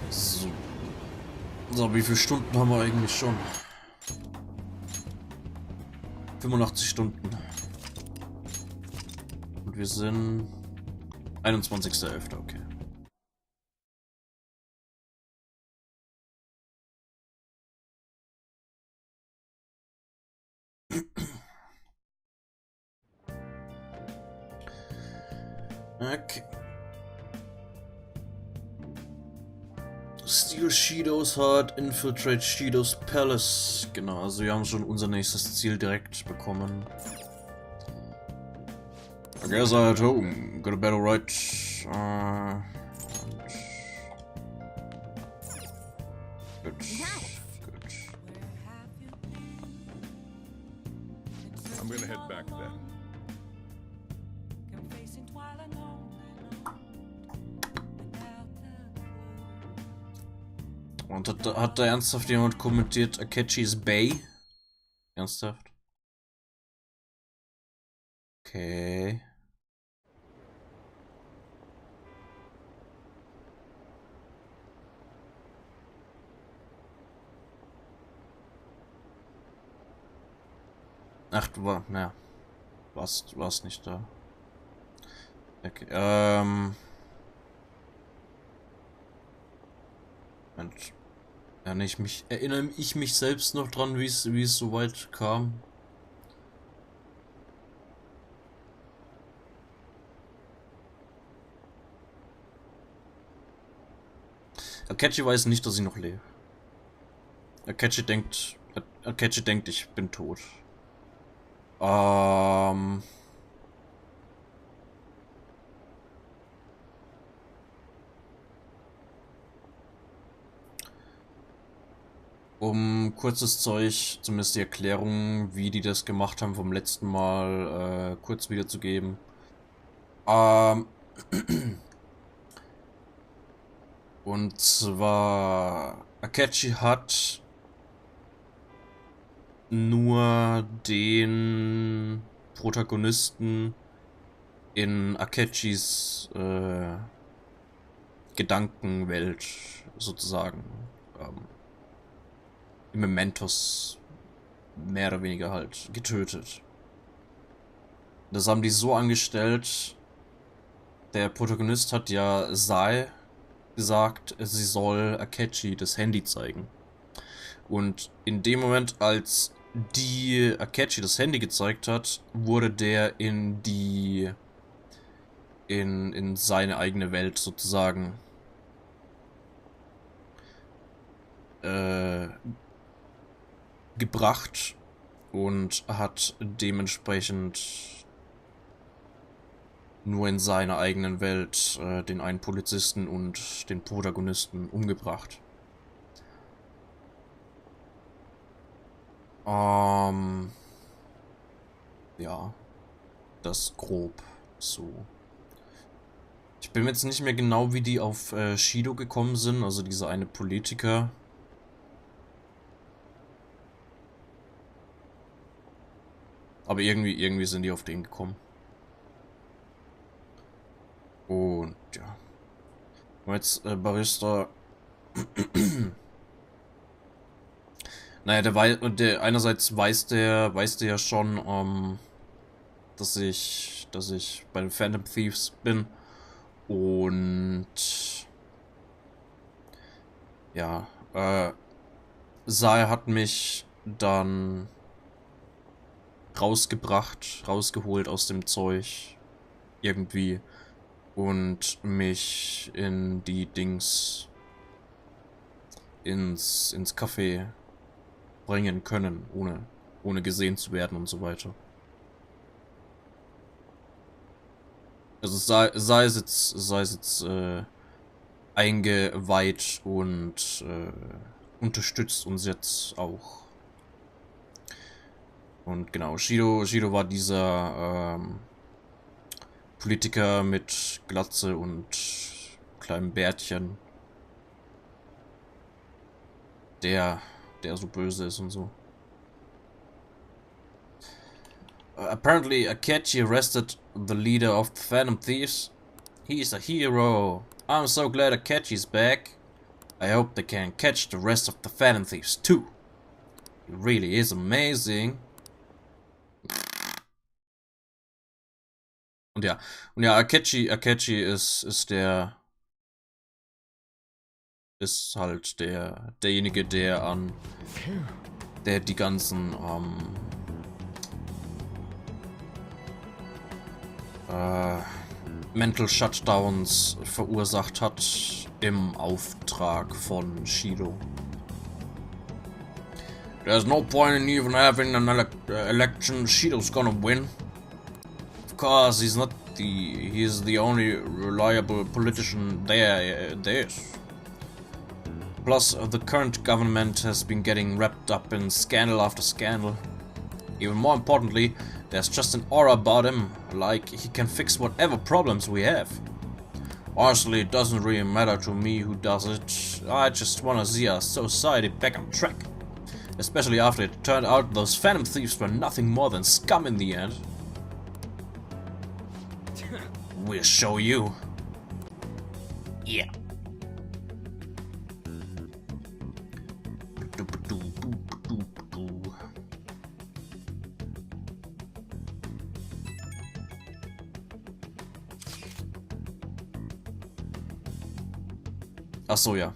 So. So, wie viele Stunden haben wir eigentlich schon? 85 Stunden. Und wir sind 21.11. Okay. Okay. Steal Shido's Heart, infiltrate Shido's Palace. Genau, also wir haben schon unser nächstes Ziel direkt bekommen. I guess I at home. Got a battle right. Gut. Gut. I'm gonna head back then. Und hat da ernsthaft jemand kommentiert, Akechi's Bay? Ernsthaft? Okay. Ach, du warst nicht da. Okay, Mensch. Erinnere ich mich selbst noch dran, wie es so weit kam. Akechi weiß nicht, dass ich noch lebe. Akechi denkt, ich bin tot. Um kurzes Zeug, zumindest die Erklärung, wie die das gemacht haben vom letzten Mal, kurz wiederzugeben. Und zwar, Akechi hat nur den Protagonisten in Akechis Gedankenwelt sozusagen im Mementos mehr oder weniger halt getötet. Das haben die so angestellt, der Protagonist hat ja Sae gesagt, sie soll Akechi das Handy zeigen. Und in dem Moment, als die Akechi das Handy gezeigt hat, wurde der in seine eigene Welt sozusagen gebracht und hat dementsprechend nur in seiner eigenen Welt den einen Polizisten und den Protagonisten umgebracht. Ja, das grob so. Ich bin mir jetzt nicht mehr genau, wie die auf Shido gekommen sind, also dieser eine Politiker. Aber irgendwie sind die auf den gekommen. Und ja. Und jetzt Barista. Naja, einerseits weiß der ja schon, dass ich bei den Phantom Thieves bin. Und ja, Sae hat mich dann rausgeholt aus dem Zeug irgendwie und mich in die Dings ins Café bringen können, ohne gesehen zu werden und so weiter. Also sei es jetzt eingeweiht und unterstützt uns jetzt auch. Und genau, Shido war dieser Politiker mit Glatze und kleinem Bärtchen, der so böse ist und so. Apparently, Akechi arrested the leader of the Phantom Thieves. He's a hero. I'm so glad Akechi's back. I hope they can catch the rest of the Phantom Thieves too. He really is amazing. Und ja, Akechi ist halt derjenige, der die ganzen Mental Shutdowns verursacht hat im Auftrag von Shido. There's no point in even having an election. Shido's gonna win. Of course, he's the only reliable politician there is. Plus, the current government has been getting wrapped up in scandal after scandal. Even more importantly, there's just an aura about him, like he can fix whatever problems we have. Honestly, it doesn't really matter to me who does it. I just wanna see our society back on track. Especially after it turned out those Phantom Thieves were nothing more than scum in the end. We'll show you. Yeah. Ach so, ja.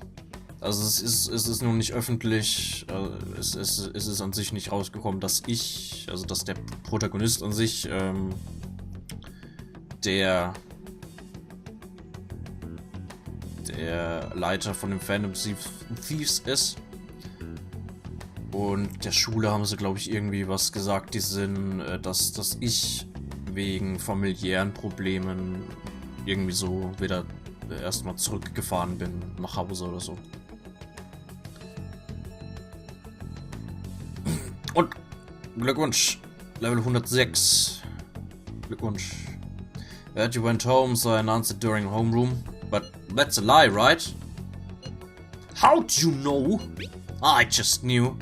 Also es ist nun nicht öffentlich, es ist an sich nicht rausgekommen, dass der Protagonist an sich, der Leiter von den Phantom Thieves ist. Und der Schule haben sie, glaube ich, irgendwie was gesagt, dass ich wegen familiären Problemen irgendwie so wieder erstmal zurückgefahren bin nach Hause oder so. Und Glückwunsch, Level 106. Glückwunsch. You went home, so I announced it during homeroom. But that's a lie, right? How'd you know? I just knew.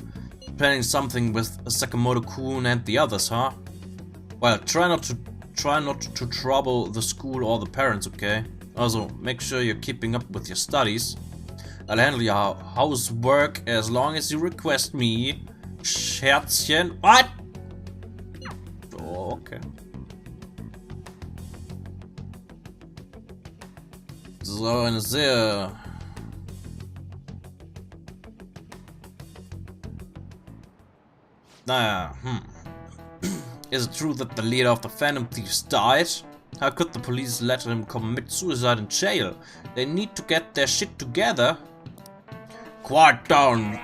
Planning something with Sakamoto-kun and the others, huh? Well, try not to trouble the school or the parents, okay? Also, make sure you're keeping up with your studies. I'll handle your housework as long as you request me. Scherzchen. What? Oh, okay. So, eine sehr... Naja, Is it true that the leader of the Phantom Thieves died? How could the police let him commit suicide in jail? They need to get their shit together. Quiet down.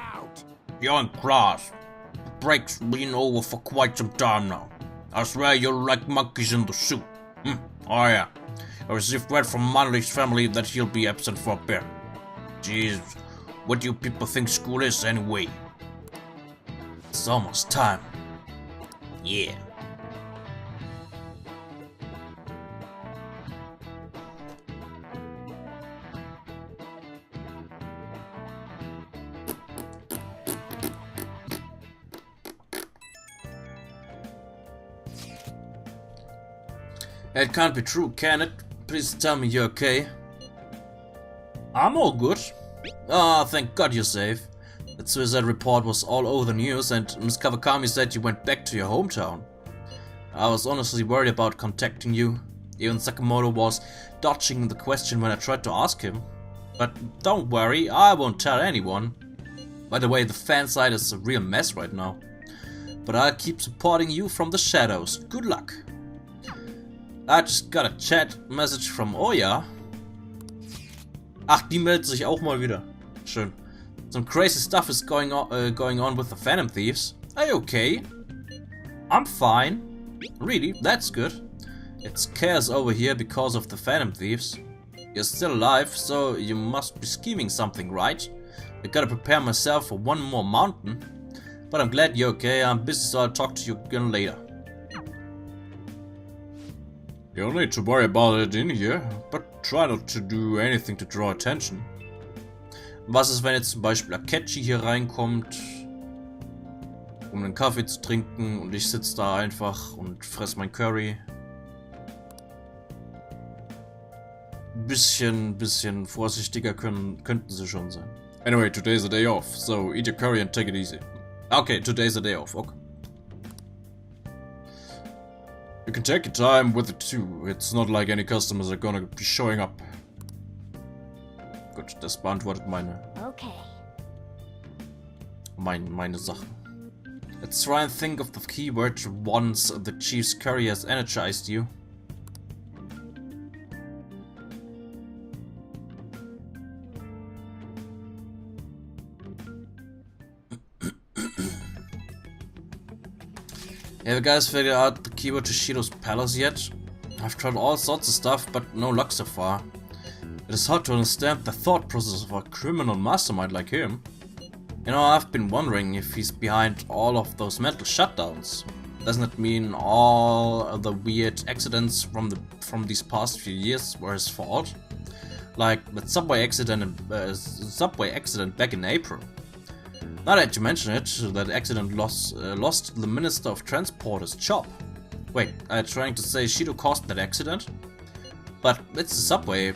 You're in class. The break's been over for quite some time now. I swear you're like monkeys in the soup. Oh yeah. I received word from Manley's family that he'll be absent for a bit. Jeez, what do you people think school is anyway? It's almost time. Yeah. It can't be true, can it? Please tell me you're okay. I'm all good. Ah, thank God you're safe. That suicide report was all over the news and Miss Kawakami said you went back to your hometown. I was honestly worried about contacting you. Even Sakamoto was dodging the question when I tried to ask him. But don't worry, I won't tell anyone. By the way, the fan site is a real mess right now. But I'll keep supporting you from the shadows. Good luck. I just got a chat message from Oya. Ach, die meldet sich auch mal wieder. Schön. Some crazy stuff is going on with the Phantom Thieves. Are you okay? I'm fine. Really? That's good. It's chaos over here because of the Phantom Thieves. You're still alive, so you must be scheming something, right? I gotta prepare myself for one more mountain. But I'm glad you're okay. I'm busy, so I'll talk to you again later. You don't need to worry about it in here, but try not to do anything to draw attention. Was ist, wenn jetzt zum Beispiel Akechi hier reinkommt, um einen Kaffee zu trinken und ich sitze da einfach und fress mein Curry? bisschen vorsichtiger könnten sie schon sein. Anyway, today's a day off, so eat your curry and take it easy. Okay, today's a day off, okay. You can take your time with it too. It's not like any customers are gonna be showing up. Gut, das beantwortet meine Sachen. Let's try and think of the keyword once the chief's curry has energized you. Have you guys figured out the keyword to Shido's palace yet? I've tried all sorts of stuff, but no luck so far. It is hard to understand the thought process of a criminal mastermind like him. You know, I've been wondering if he's behind all of those mental shutdowns. Doesn't it mean all the weird accidents from these past few years were his fault? Like that subway accident back in April. Now that you mention it, that accident lost the Minister of Transport his job. Wait, are you trying to say Shido caused that accident? But it's the subway.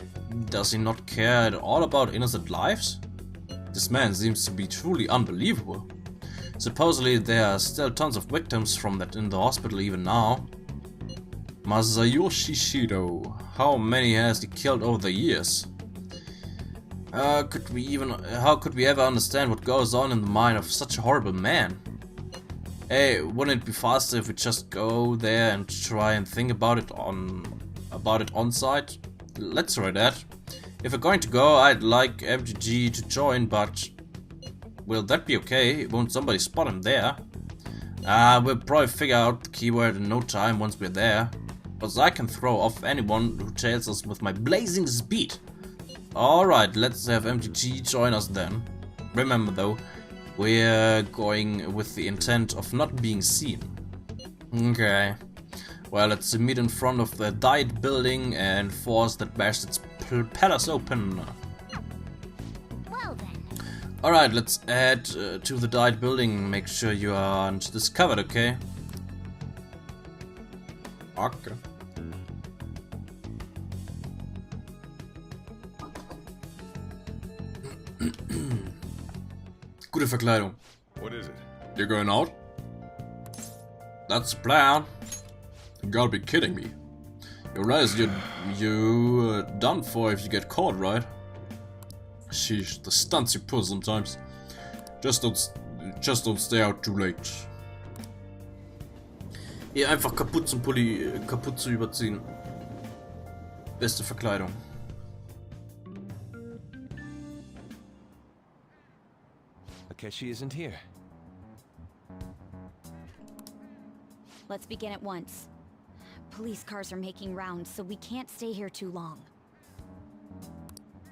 Does he not care at all about innocent lives? This man seems to be truly unbelievable. Supposedly there are still tons of victims from that in the hospital even now. Masayoshi Shido. How many has he killed over the years? How could we ever understand what goes on in the mind of such a horrible man? Hey, wouldn't it be faster if we just go there and try and think about it on site? Let's try that. If we're going to go, I'd like MGG to join, but will that be okay? Won't somebody spot him there? We'll probably figure out the keyword in no time once we're there. Because I can throw off anyone who tails us with my blazing speed. Alright, let's have MGG join us then. Remember though, we're going with the intent of not being seen. Okay. Well, let's meet in front of the Diet building and force that bastard's palace open. Well then. Alright, let's head to the Diet building. Make sure you aren't discovered, okay? Okay. Gute Verkleidung. What is it? You're going out? That's the plan. You gotta be kidding me. You realize you're done for if you get caught, right? Sheesh, the stunts you pull sometimes. Just don't stay out too late. Hier einfach Kapuze überziehen. Beste Verkleidung. Akechi isn't here. Let's begin at once. Police cars are making rounds, so we can't stay here too long.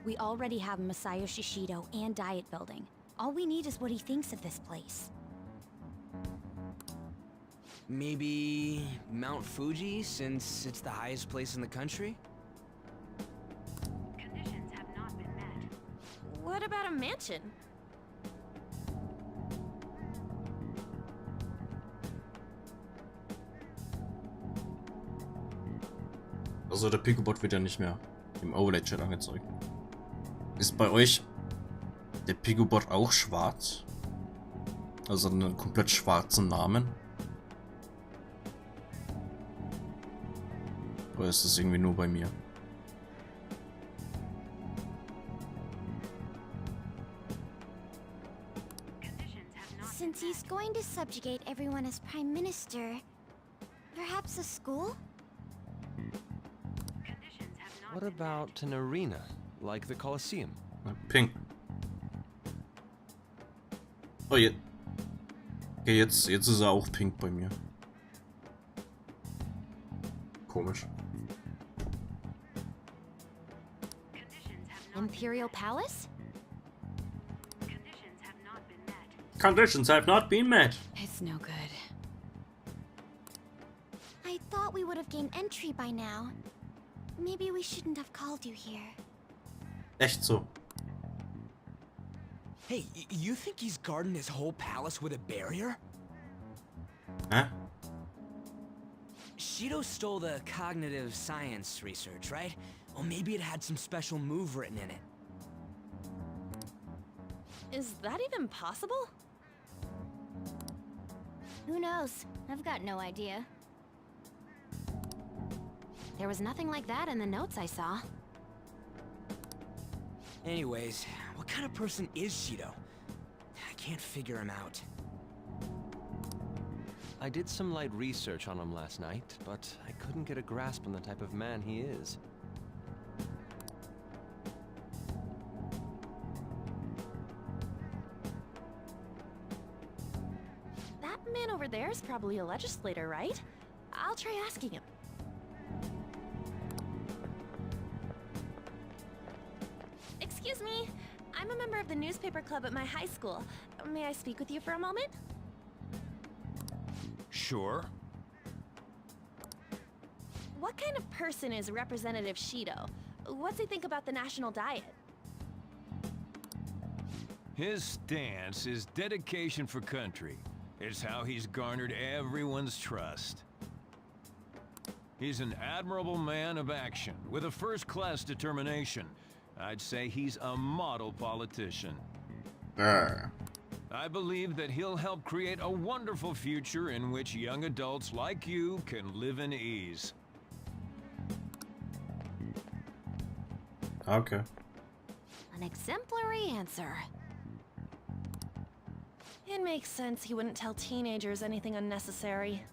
We already have Masayoshi Shido and Diet Building. All we need is what he thinks of this place. Maybe Mount Fuji, since it's the highest place in the country? Conditions have not been met. What about a mansion? Also der Picobot wird ja nicht mehr im Overlay-Chat angezeigt. Ist bei euch der Picobot auch schwarz? Also einen komplett schwarzen Namen? Oder ist das irgendwie nur bei mir? Since he's going to subjugate everyone as Prime Minister, perhaps a school? What about an arena, like the Colosseum? Pink. Oh, jetzt. Okay, jetzt ist er auch pink bei mir. Komisch. Imperial Palace? Conditions have not been met. It's no good. I thought we would have gained entry by now. Maybe we shouldn't have called you here. Echt so. Hey, you think he's guarding his whole palace with a barrier? Hä? Shido stole the cognitive science research, right? Or maybe it had some special move written in it. Is that even possible? Who knows? I've got no idea. There was nothing like that in the notes I saw. Anyways, what kind of person is Shido? I can't figure him out. I did some light research on him last night, but I couldn't get a grasp on the type of man he is. That man over there is probably a legislator, right? I'll try asking him. Excuse me. I'm a member of the newspaper club at my high school. May I speak with you for a moment? Sure. What kind of person is Representative Shido? What's he think about the national diet? His stance is dedication for country. It's how he's garnered everyone's trust. He's an admirable man of action, with a first-class determination. I'd say he's a model politician. I believe that he'll help create a wonderful future in which young adults like you can live in ease. Okay. An exemplary answer. It makes sense he wouldn't tell teenagers anything unnecessary.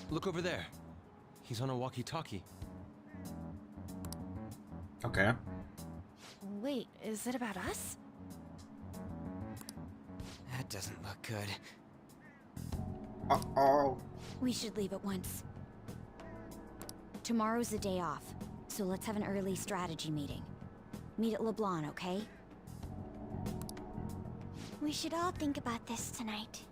Look over there. He's on a walkie-talkie. Okay. Wait, is it about us? That doesn't look good. Uh-oh. We should leave at once. Tomorrow's the day off, so let's have an early strategy meeting. Meet at LeBlanc, okay? We should all think about this tonight.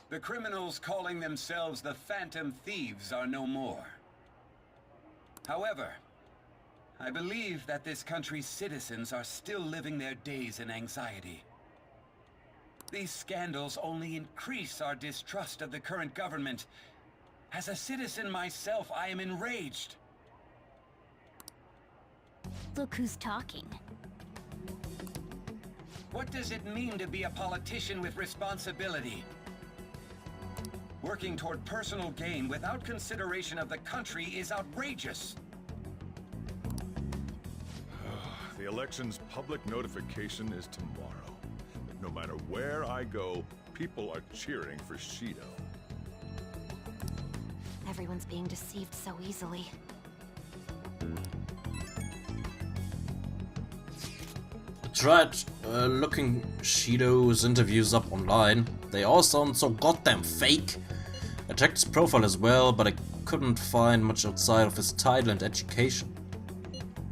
The criminals calling themselves the Phantom Thieves are no more. However, I believe that this country's citizens are still living their days in anxiety. These scandals only increase our distrust of the current government. As a citizen myself, I am enraged. Look who's talking. What does it mean to be a politician with responsibility? Working toward personal gain without consideration of the country is outrageous. The election's public notification is tomorrow. But no matter where I go, people are cheering for Shido. Everyone's being deceived so easily. I tried looking Shido's interviews up online. They all sound so goddamn fake. I checked his profile as well, but I couldn't find much outside of his title and education.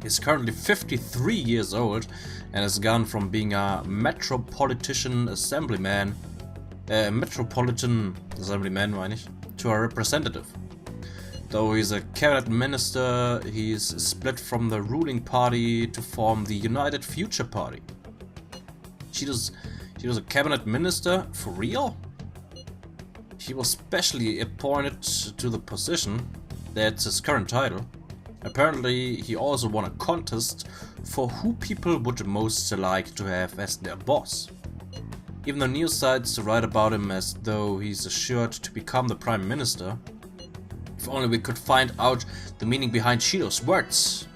He's currently 53 years old and has gone from being a metropolitan assemblyman, meine ich, to a representative. Though he's a cabinet minister, he's split from the ruling party to form the United Future Party. She was a cabinet minister? For real? He was specially appointed to the position. That's his current title. Apparently, he also won a contest for who people would most like to have as their boss. Even the news sites write about him as though he's assured to become the prime minister. If only we could find out the meaning behind Shido's words.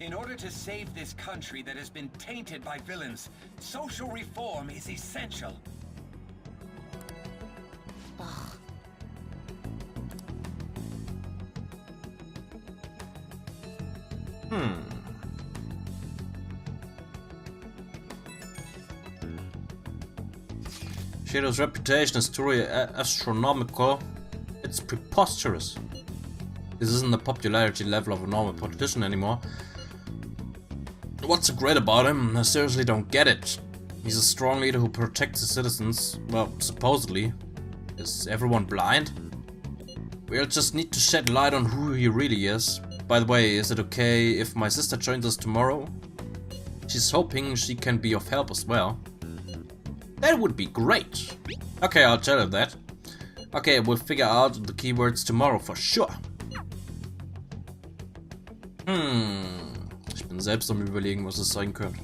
In order to save this country that has been tainted by villains, social reform is essential. Shido's reputation is truly astronomical. It's preposterous. This isn't the popularity level of a normal politician anymore. What's so great about him? I seriously don't get it. He's a strong leader who protects his citizens, well, supposedly. Is everyone blind? We'll just need to shed light on who he really is. By the way, is it okay if my sister joins us tomorrow? She's hoping she can be of help as well. That would be great. Okay, I'll tell her that. Okay, we'll figure out the keywords tomorrow for sure. Ich bin selbst am Überlegen, was es sein könnte.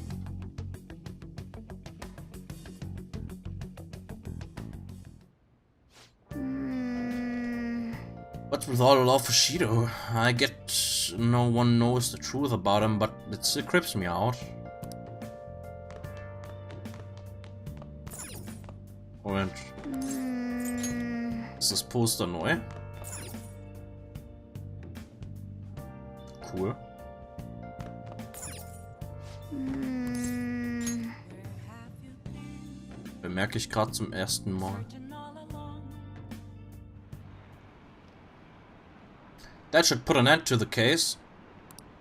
What's with all the love for Shido? I get no one knows the truth about him, but it still creeps me out. Moment. Ist das Poster neu? Cool. Bemerke ich gerade zum ersten Mal. That should put an end to the case.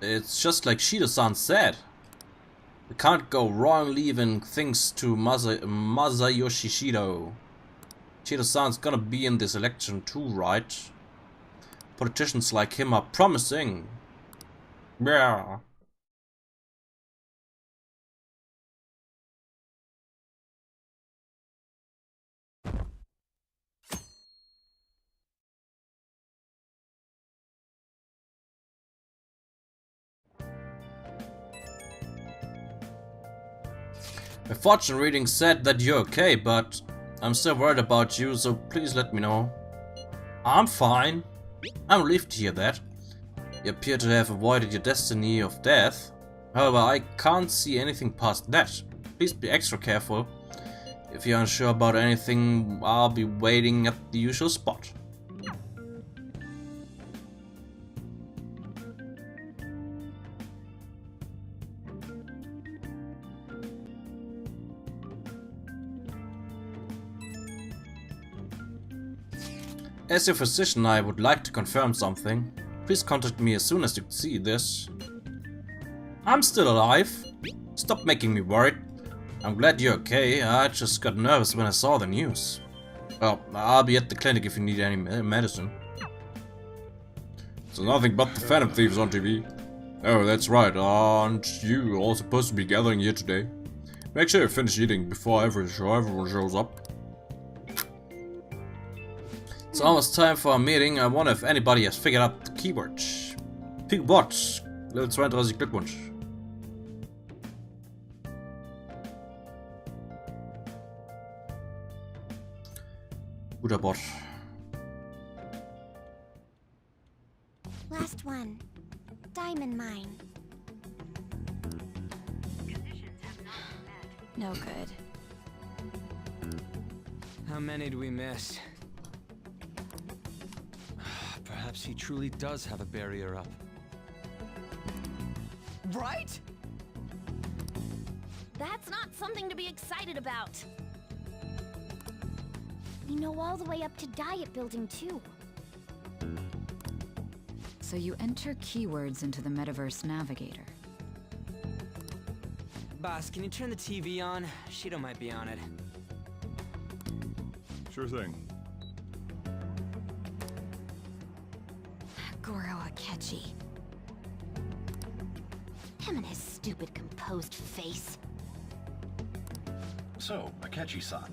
It's just like Shido-san said. We can't go wrong leaving things to Masayoshi Shido. Shido-san's gonna be in this election too, right? Politicians like him are promising. Yeah. My fortune reading said that you're okay, but I'm still worried about you, so please let me know. I'm fine. I'm relieved to hear that. You appear to have avoided your destiny of death. However, I can't see anything past that. Please be extra careful. If you're unsure about anything, I'll be waiting at the usual spot. As your physician, I would like to confirm something. Please contact me as soon as you see this. I'm still alive. Stop making me worried. I'm glad you're okay. I just got nervous when I saw the news. Well, I'll be at the clinic if you need any medicine. So nothing but the Phantom Thieves on TV. Oh, that's right. Aren't you all supposed to be gathering here today? Make sure you finish eating before everyone shows up. It's almost time for a meeting. I wonder if anybody has figured out the keywords. What? Level 32, Glückwunsch. Guter Bot. Last one. Diamond mine. No good. How many do we miss? Perhaps he truly does have a barrier up. Right? That's not something to be excited about. We know all the way up to Diet Building, too. So you enter keywords into the Metaverse Navigator. Boss, can you turn the TV on? Shido might be on it. Sure thing. Goro Akechi. Him and his stupid composed face. So, Akechi-san.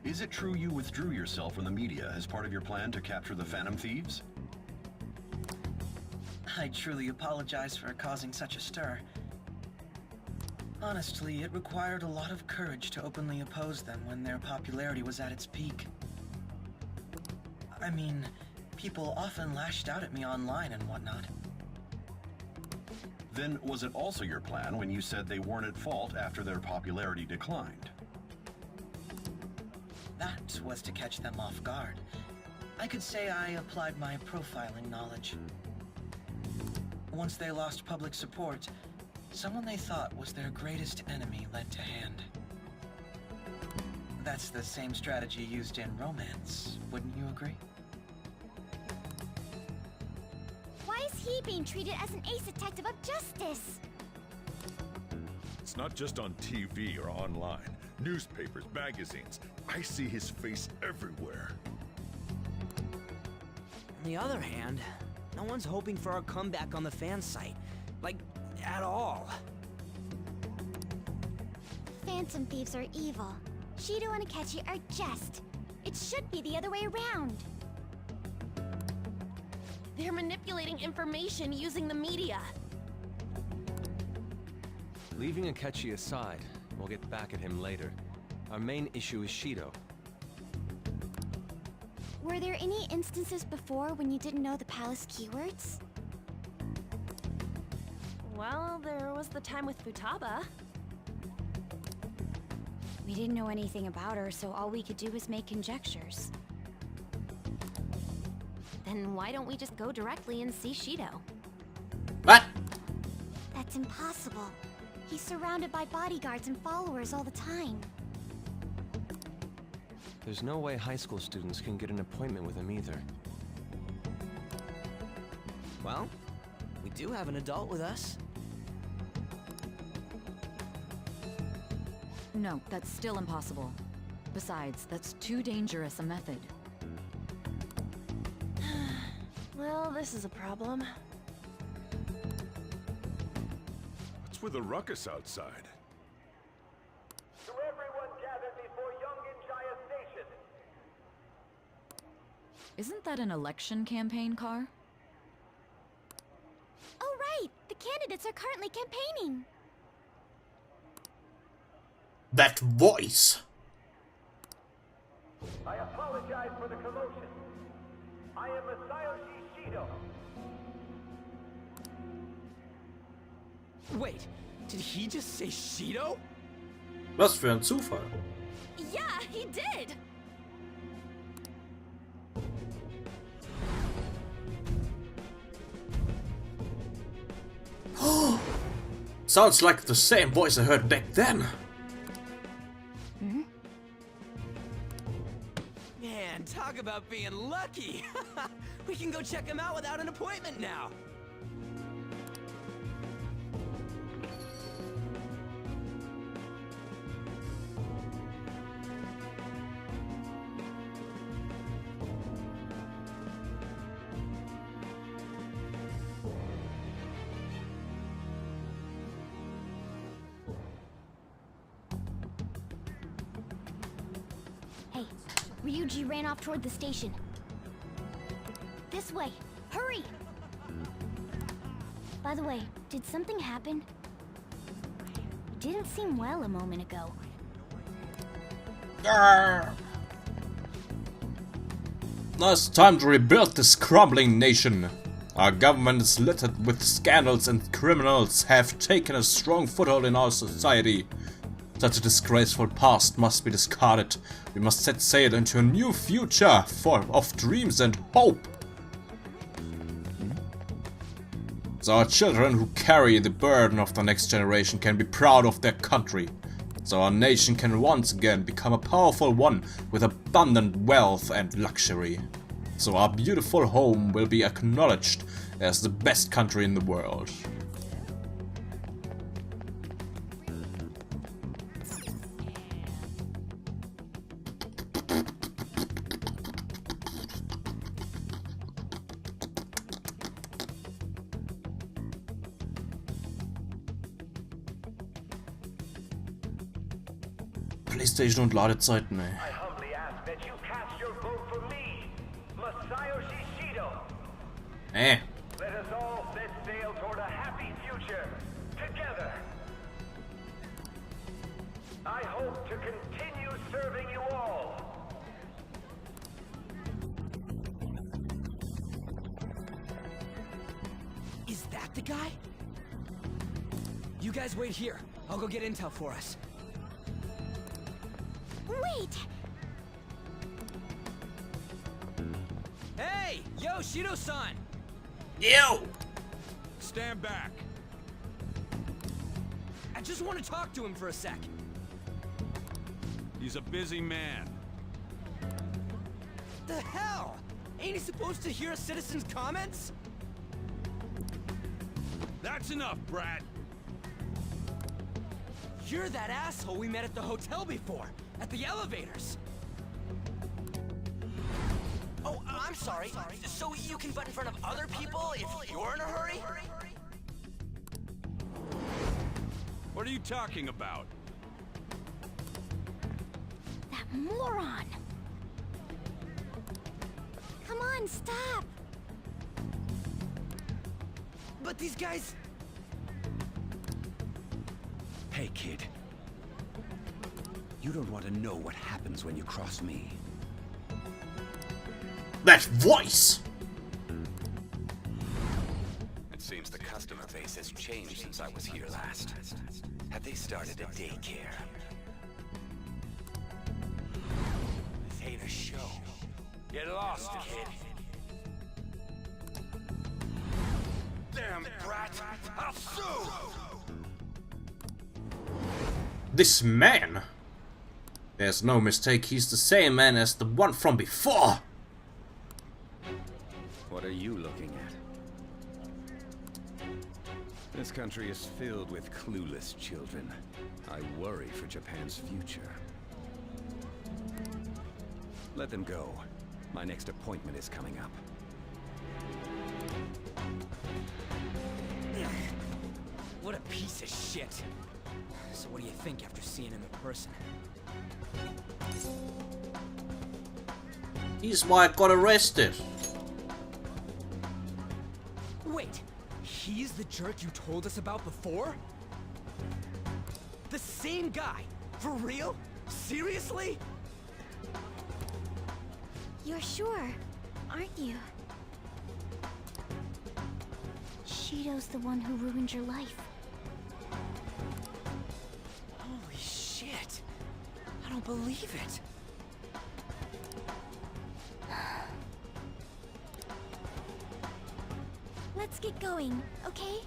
Is it true you withdrew yourself from the media as part of your plan to capture the Phantom Thieves? I truly apologize for causing such a stir. Honestly, it required a lot of courage to openly oppose them when their popularity was at its peak. I mean, people often lashed out at me online and whatnot. Then was it also your plan when you said they weren't at fault after their popularity declined? That was to catch them off guard. I could say I applied my profiling knowledge. Once they lost public support, someone they thought was their greatest enemy led to hand. That's the same strategy used in romance, wouldn't you agree? Why is he being treated as an ace detective of justice? It's not just on TV or online. Newspapers, magazines. I see his face everywhere. On the other hand, no one's hoping for our comeback on the fan site. Like, at all. Phantom thieves are evil. Shido and Akechi are just. It should be the other way around. They're manipulating information using the media. Leaving Akechi aside, we'll get back at him later. Our main issue is Shido. Were there any instances before when you didn't know the palace keywords? Well, there was the time with Futaba. We didn't know anything about her, so all we could do was make conjectures. Then why don't we just go directly and see Shido? What? That's impossible. He's surrounded by bodyguards and followers all the time. There's no way high school students can get an appointment with him either. Well, we do have an adult with us. No, that's still impossible. Besides, that's too dangerous a method. Well, this is a problem. What's with the ruckus outside? To everyone gathered before Yongen-Jaya Station. Isn't that an election campaign car? Oh right! The candidates are currently campaigning! That voice! I apologize for the commotion. I am Masayoshi Shido. Wait, did he just say Shido? Was für ein Zufall. Yeah, he did! Sounds like the same voice I heard back then. Man, talk about being lucky! We can go check him out without an appointment now! Hey, Ryuji ran off toward the station. This way! Hurry! By the way, did something happen? It didn't seem well a moment ago. Now it's time to rebuild this crumbling nation. Our government is littered with scandals and criminals have taken a strong foothold in our society. Such a disgraceful past must be discarded. We must set sail into a new future of dreams and hope. So our children who carry the burden of the next generation can be proud of their country. So our nation can once again become a powerful one with abundant wealth and luxury. So our beautiful home will be acknowledged as the best country in the world. PlayStation und Ladezeiten, ey. I humbly ask that you cast your vote for me, Masayoshi Shido. Let us all set sail toward a happy future, together. I hope to continue serving you all. Is that the guy? You guys wait here. I'll go get intel for us. Wait! Hey! Yo, Shido-san! Yo! Stand back. I just want to talk to him for a sec. He's a busy man. The hell? Ain't he supposed to hear a citizen's comments? That's enough, Brad. You're that asshole we met at the hotel before, at the elevators. Oh, I'm sorry. So you can butt in front of other people if you're in a hurry? What are you talking about? That moron! Come on, stop! But these guys... Hey, kid. You don't want to know what happens when you cross me. That voice! It seems the customer base has changed since I was here last. Have they started a daycare? This ain't a show. Get lost, kid. Damn brat! I'll sue! This man! There's no mistake, he's the same man as the one from before! What are you looking at? This country is filled with clueless children. I worry for Japan's future. Let them go. My next appointment is coming up. What a piece of shit. So what do you think after seeing him in person? He's why I got arrested. Wait, he's the jerk you told us about before? The same guy? For real? Seriously? You're sure, aren't you? Shido's the one who ruined your life. Holy shit. I don't believe it. Let's get going, okay?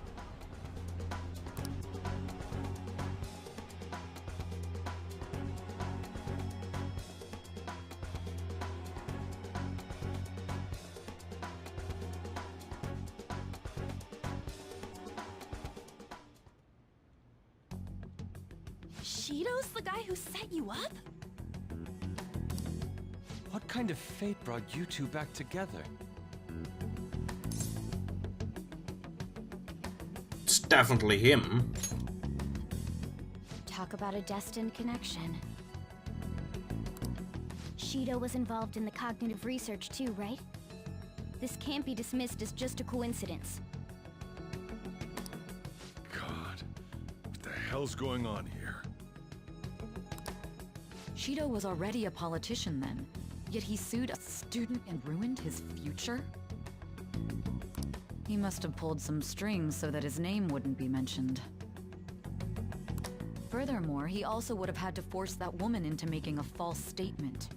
Shido's the guy who set you up? What kind of fate brought you two back together? It's definitely him. Talk about a destined connection. Shido was involved in the cognitive research too, right? This can't be dismissed as just a coincidence. God, what the hell's going on here? Shido was already a politician then, yet he sued a student and ruined his future? He must have pulled some strings so that his name wouldn't be mentioned. Furthermore, he also would have had to force that woman into making a false statement.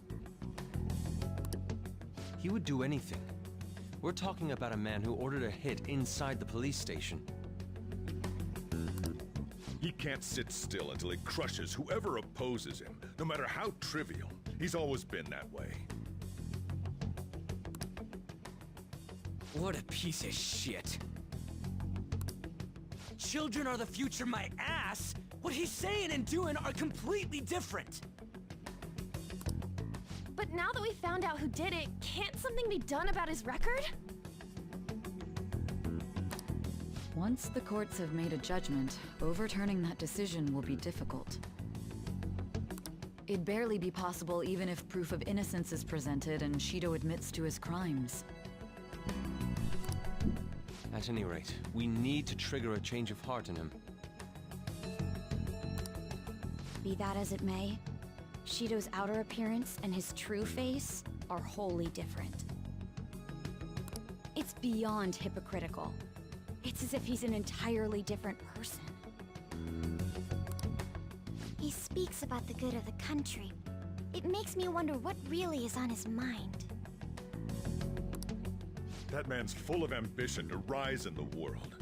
He would do anything. We're talking about a man who ordered a hit inside the police station. He can't sit still until he crushes whoever opposes him, no matter how trivial. He's always been that way. What a piece of shit. Children are the future, my ass! What he's saying and doing are completely different! But now that we found out who did it, can't something be done about his record? Once the courts have made a judgment, overturning that decision will be difficult. It'd barely be possible even if proof of innocence is presented and Shido admits to his crimes. At any rate, we need to trigger a change of heart in him. Be that as it may, Shido's outer appearance and his true face are wholly different. It's beyond hypocritical. It's as if he's an entirely different person. He speaks about the good of the country. It makes me wonder what really is on his mind. That man's full of ambition to rise in the world.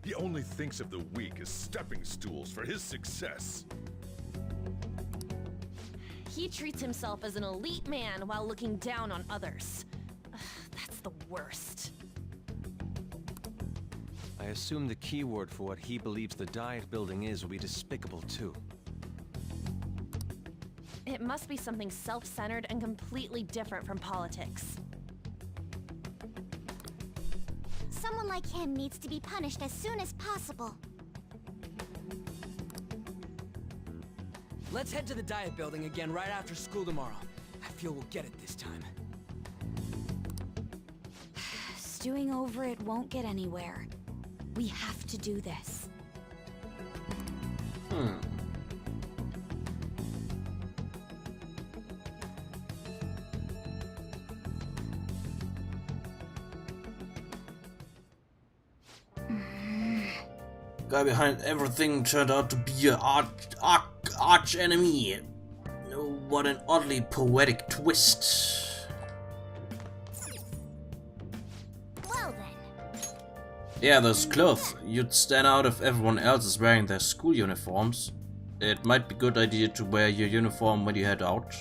He only thinks of the weak as stepping stools for his success. He treats himself as an elite man while looking down on others. Ugh, that's the worst. I assume the keyword for what he believes the Diet building is will be despicable too. It must be something self-centered and completely different from politics. Someone like him needs to be punished as soon as possible. Let's head to the Diet building again right after school tomorrow. I feel we'll get it this time. Stewing over it won't get anywhere. We have to do this. Guy behind everything turned out to be an arch enemy. Oh, what an oddly poetic twist. Well then. Yeah, those clothes. You'd stand out if everyone else is wearing their school uniforms. It might be a good idea to wear your uniform when you head out.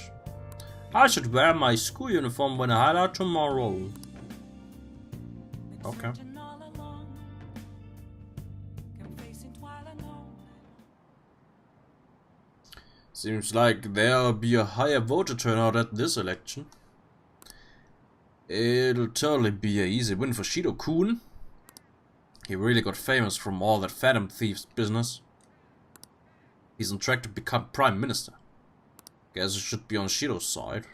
I should wear my school uniform when I head out tomorrow. Okay. Seems like there'll be a higher voter turnout at this election. It'll totally be an easy win for Shido-kun. He really got famous from all that Phantom Thieves business. He's on track to become Prime Minister. Guess it should be on Shido's side.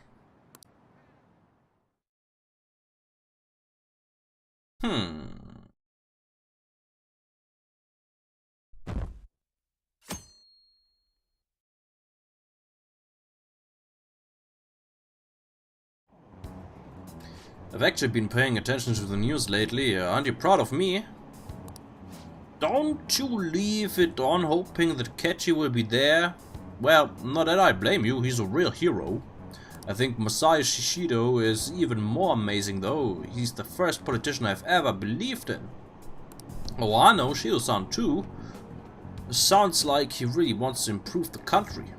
I've actually been paying attention to the news lately. Aren't you proud of me? Don't you leave it on hoping that Kechi will be there. Well, not that I blame you, he's a real hero. I think Masayo Shishido is even more amazing though. He's the first politician I've ever believed in. Oh, I know, Shido-san too. Sounds like he really wants to improve the country.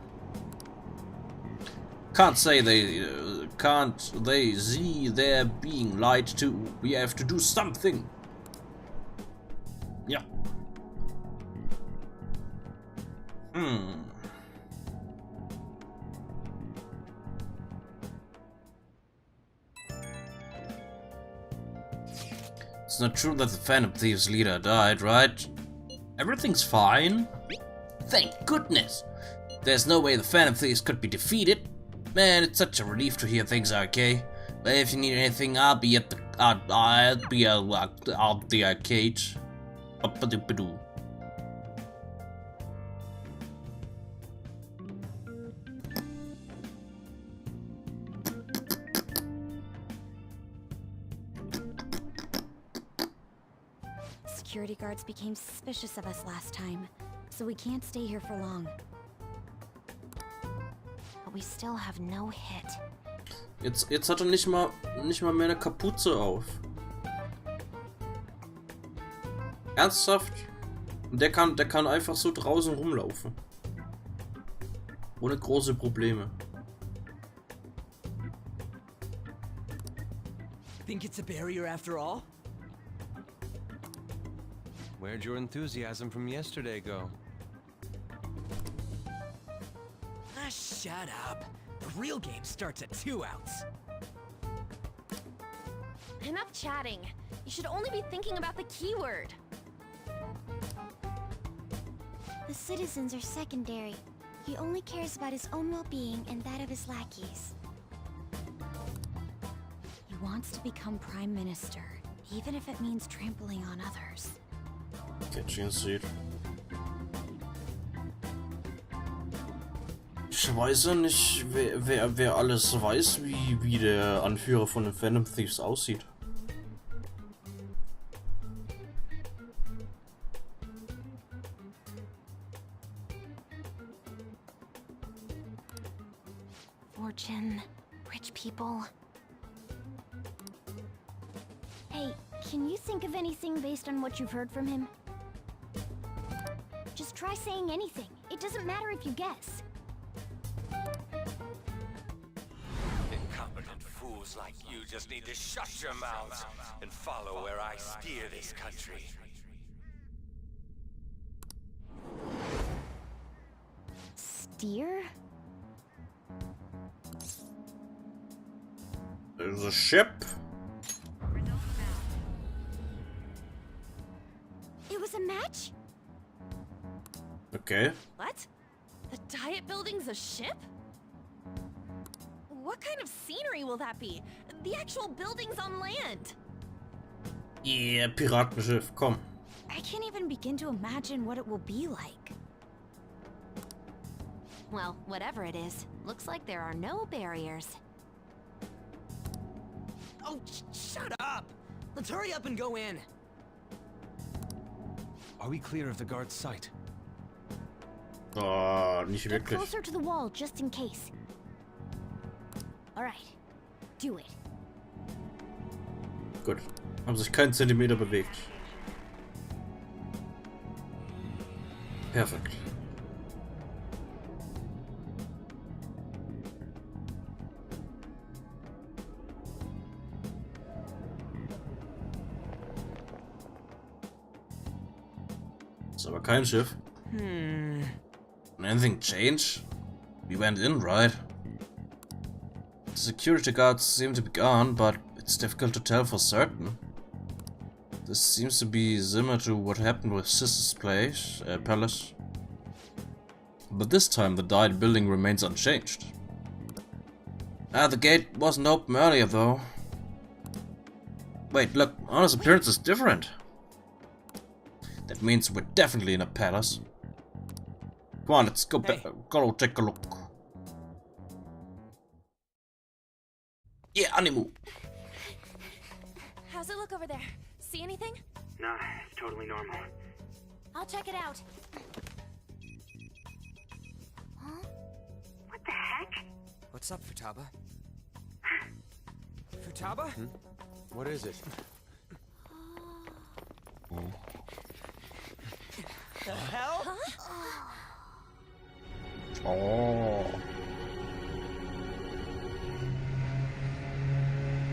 Can't they see they're being lied to? We have to do something. Yeah. It's not true that the Phantom Thieves leader died, right? Everything's fine. Thank goodness. There's no way the Phantom Thieves could be defeated. Man, it's such a relief to hear things are okay. But if you need anything, I'll be at the arcade. Security guards became suspicious of us last time, so we can't stay here for long. But we still have no hit. Jetzt hat er nicht mal mehr eine Kapuze auf. Ernsthaft? Der kann einfach so draußen rumlaufen. Ohne große Probleme. Think it's a barrier after all? Where'd your enthusiasm from yesterday go? Ah, shut up. The real game starts at 2 outs. Enough chatting. You should only be thinking about the keyword. The citizens are secondary. He only cares about his own well-being and that of his lackeys. He wants to become Prime Minister, even if it means trampling on others. Ich weiß ja nicht, wer alles weiß, wie der Anführer von den Phantom Thieves aussieht. Fortune, rich people. Hey, can you think of anything based on what you've heard from him? Just try saying anything. It doesn't matter if you guess. Incompetent fools like you just need to shut your mouths and follow where I steer this country. deer? There's a ship. It was a match? Okay. What? The Diet Building's a ship? What kind of scenery will that be? The actual building's on land. Yeah, Piratenschiff, komm. I can't even begin to imagine what it will be like. Well, whatever it is, looks like there are no barriers. Oh, shut up! Let's hurry up and go in. Are we clear of the guard's sight? Oh, nicht Get wirklich. closer to the wall, just in case. Alright, do it. Gut. Haben sich keinen Zentimeter bewegt. Perfekt. Ist aber kein Schiff. Anything change? We went in, right? The security guards seem to be gone, but it's difficult to tell for certain. This seems to be similar to what happened with Sister's Palace. But this time the Diet Building remains unchanged. The gate wasn't open earlier though. Wait, look, Anna's appearance is different. That means we're definitely in a palace. Come on, let's go back. Go take a look. Yeah, animal. How's it look over there? See anything? Nah, it's totally normal. I'll check it out. Huh? What the heck? What's up, Futaba? Futaba? What is it? The hell? Oh.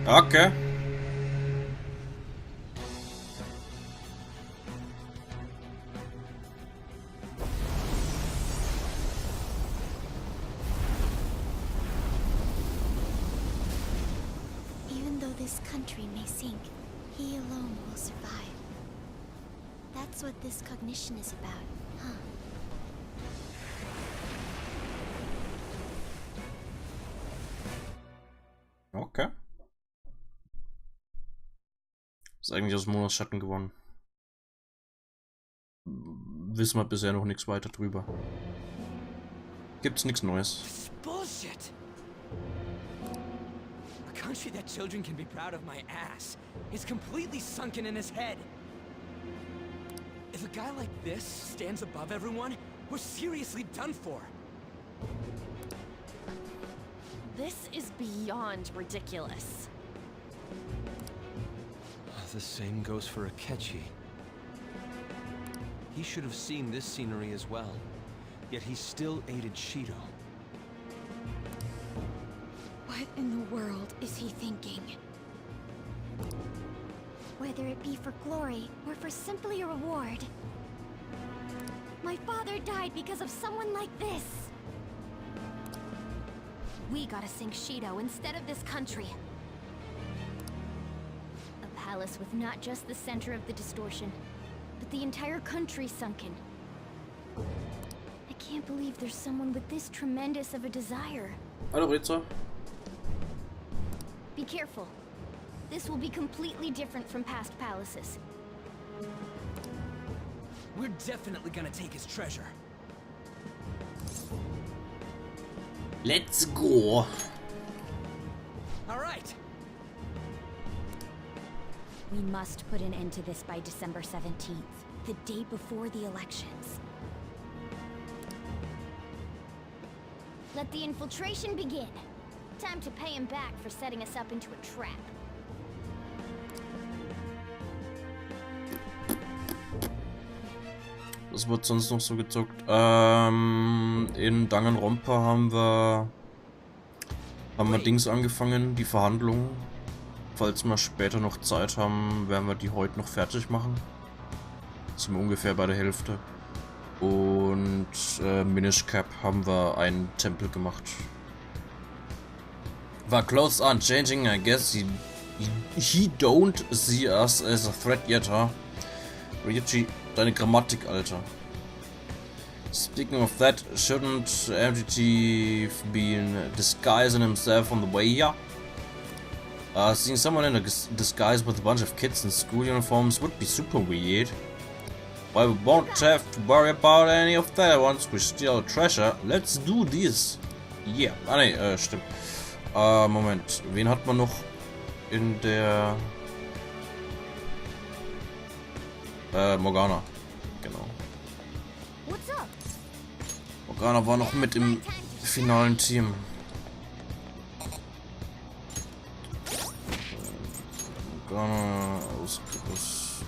Okay. Even though this country may sink, he alone will survive. That's what this cognition is about, huh? Okay. Ist eigentlich aus Monatsschatten gewonnen. Wissen wir bisher noch nichts weiter drüber. Gibt's nichts Neues. Bullshit! A country that children can be proud of my ass is completely sunken in his head. If a guy like this stands above everyone, we're seriously done for. This is beyond ridiculous. The same goes for Akechi. He should have seen this scenery as well, yet he still aided Shido. What in the world is he thinking? Whether it be for glory or for simply a reward. My father died because of someone like this. We gotta sink Shido instead of this country. A palace with not just the center of the distortion, but the entire country sunken. I can't believe there's someone with this tremendous of a desire. Hallo Ritzer. Be careful. This will be completely different from past palaces. We're definitely gonna take his treasure. Let's go. All right. We must put an end to this by December 17th, the day before the elections. Let the infiltration begin. Time to pay him back for setting us up into a trap. Was wird sonst noch so gezockt? In Danganronpa haben wir Dings angefangen, die Verhandlungen. Falls wir später noch Zeit haben, werden wir die heute noch fertig machen. Sind wir ungefähr bei der Hälfte. Und Minish Cap haben wir einen Tempel gemacht. War close on changing, I guess he don't see us as a threat yet, huh? Ryuichi, deine Grammatik, Alter. Speaking of that, shouldn't MGT been disguising himself on the way here? Seeing someone in a disguise with a bunch of kids in school uniforms would be super weird. But we won't have to worry about any of that once we steal treasure. Let's do this. Yeah. Ah ne, stimmt. Moment. Wen hat man noch in der... Morgana. Genau. Morgana war noch mit im finalen Team. Morgana ausgerüstet.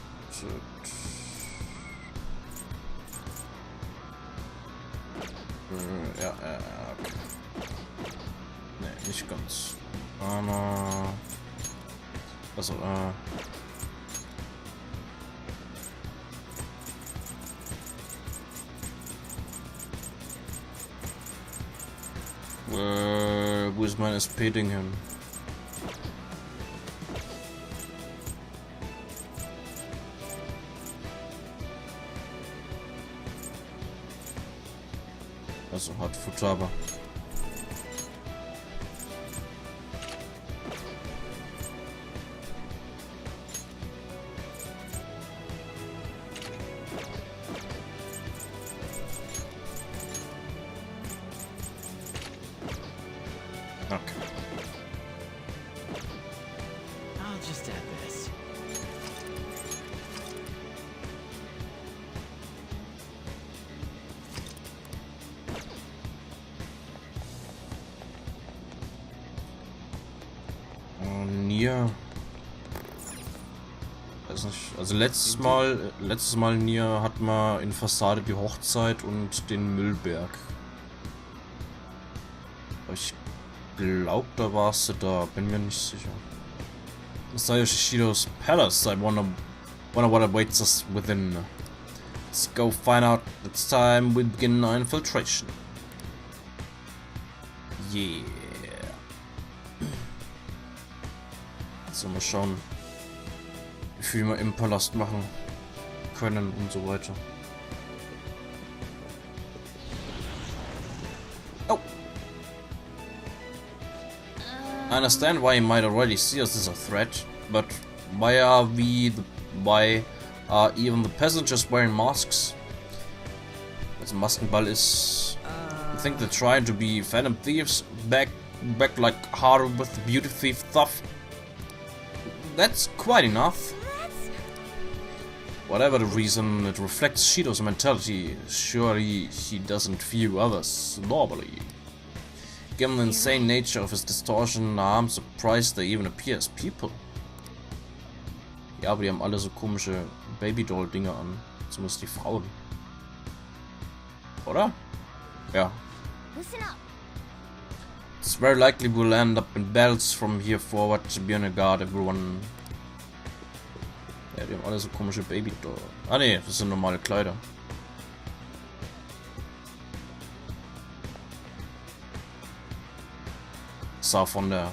Ja, okay. Ne, nicht ganz. Morgana. Also, wo ist mein SP-Ding hin? Also hat Futaba. I'll just add this. Hier. Weiß nicht. Also letztes Mal Nier hat man in Fassade die Hochzeit und den Müllberg. Aber ich glaube, da warst du da. Bin mir nicht sicher. Masayo Shishido's palace. I wonder what awaits us within. Let's go find out. It's time we begin our infiltration. Yeah. So, mal schauen, wie viel wir im Palast machen können und so weiter. Oh! I understand why you might already see us as a threat, but why are even the passengers wearing masks? Also Maskenball ist... I think they're trying to be Phantom Thieves, back like Haru with the beauty thief stuff. That's quite enough. Whatever the reason, it reflects Shido's mentality. Surely he doesn't view others normally. Given the insane nature of his distortion, I'm surprised they even appear as people. Ja, aber die haben alle so komische Babydoll-Dinge an. Zumindest die Frauen. Oder? Ja. It's very likely we'll end up in battles from here forward. Be on your guard, everyone. Ja, die haben alle so komische Babydoll. Ah ne, das sind normale Kleider. Sah von der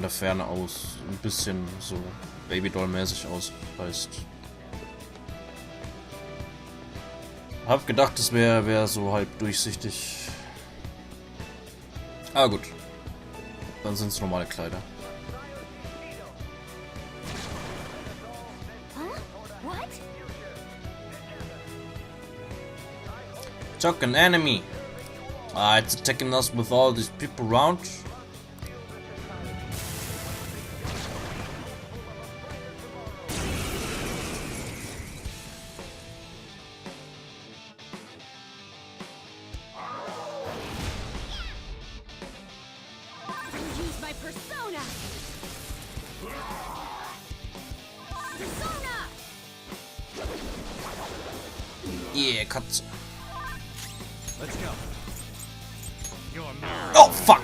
Ferne aus ein bisschen so Babydoll-mäßig aus. Heißt. Hab gedacht, das wäre so halb durchsichtig. Ah gut. Dann sind es normale Kleider. Chuck, an enemy. It's attacking us with all these people around. Yeah, Katze. Let's go. Oh, fuck!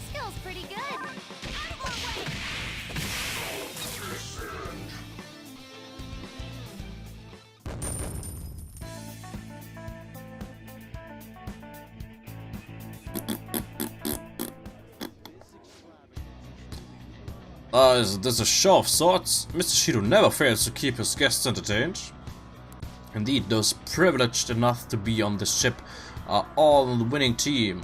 Skill's pretty good. Is this a show of sorts? Mr. Shido never fails to keep his guests entertained. Indeed, those privileged enough to be on this ship are all on the winning team.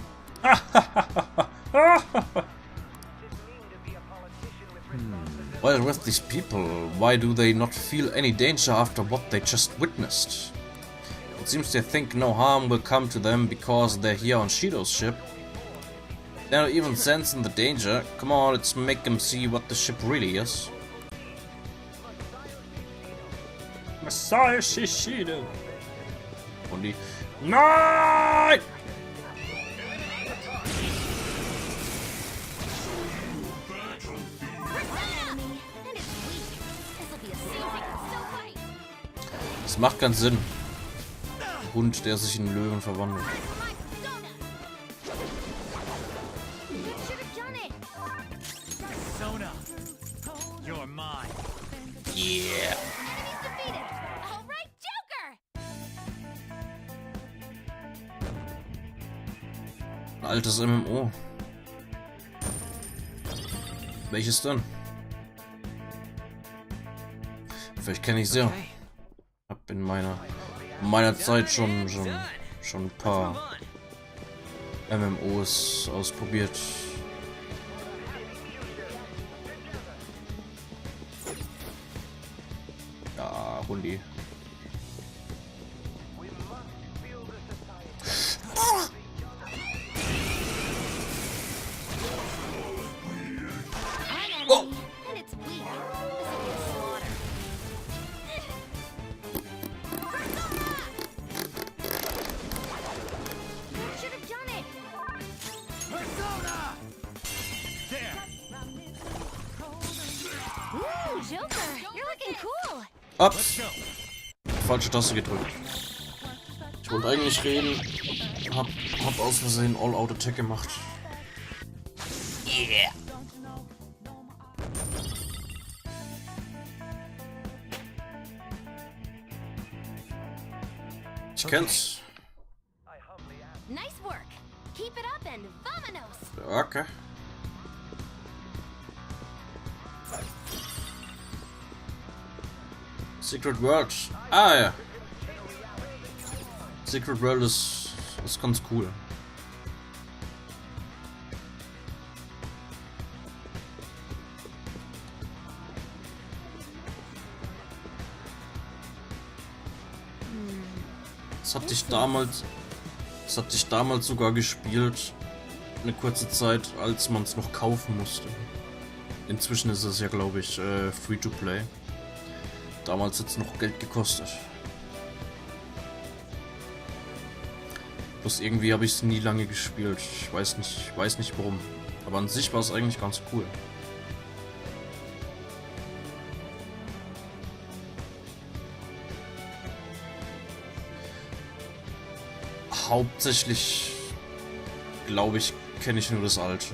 What is with these people? Why do they not feel any danger after what they just witnessed? It seems they think no harm will come to them because they're here on Shido's ship. They're not even sensing the danger. Come on, let's make them see what the ship really is. Messiah Shishido. Und die... Nein! Das macht keinen Sinn. Hund, der sich in Löwen verwandelt. Yeah. Ein altes MMO. Welches denn? Vielleicht kenne ich es ja. Hab in meiner Zeit schon ein paar MMOs ausprobiert. Ja, Hundi. Oh. Ups. Falsche Taste gedrückt. Ich wollte eigentlich reden. Hab aus Versehen All-Out-Attack gemacht. Yeah. Ich kenn's. Nice work. Keep it up and vamonos. Okay. Secret World. Ah ja. Secret World ist ganz cool. Das hatte ich damals sogar gespielt. Eine kurze Zeit, als man es noch kaufen musste. Inzwischen ist es ja, glaube ich, Free-to-Play. Damals hat es noch Geld gekostet. Bloß irgendwie habe ich es nie lange gespielt. Ich weiß nicht warum. Aber an sich war es eigentlich ganz cool. Hauptsächlich, glaube ich, kenne ich nur das alte.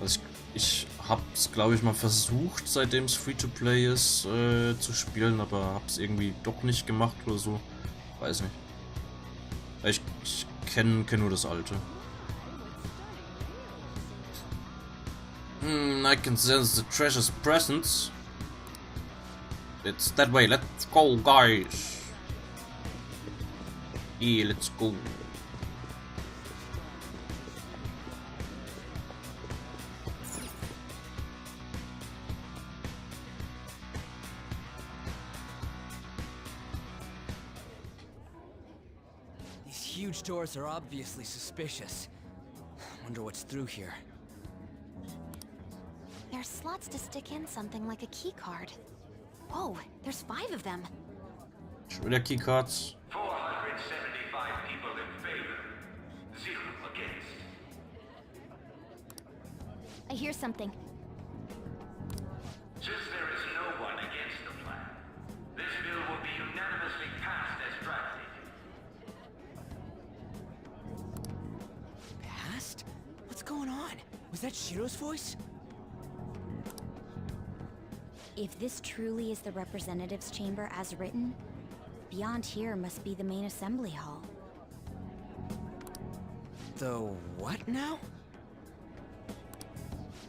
Also ich habe es, glaube ich, mal versucht, seitdem es Free-to-Play ist, zu spielen, aber habe es irgendwie doch nicht gemacht oder so. Weiß nicht. Ich kenne nur das alte. I can sense the treasure's presence. It's that way. Let's go, guys. Yeah, let's go. These huge doors are obviously suspicious. Wonder what's through here. There's slots to stick in something like a key card. Whoa, there's 5 of them. Schon wieder Keycards. 475 people in favor, 0 against. I hear something. Since there is no one against the plan, this bill will be unanimously passed as drafted. Passed? What's going on? Was that Shiro's voice? If this truly is the representatives' chamber as written, beyond here must be the main assembly hall. The what now?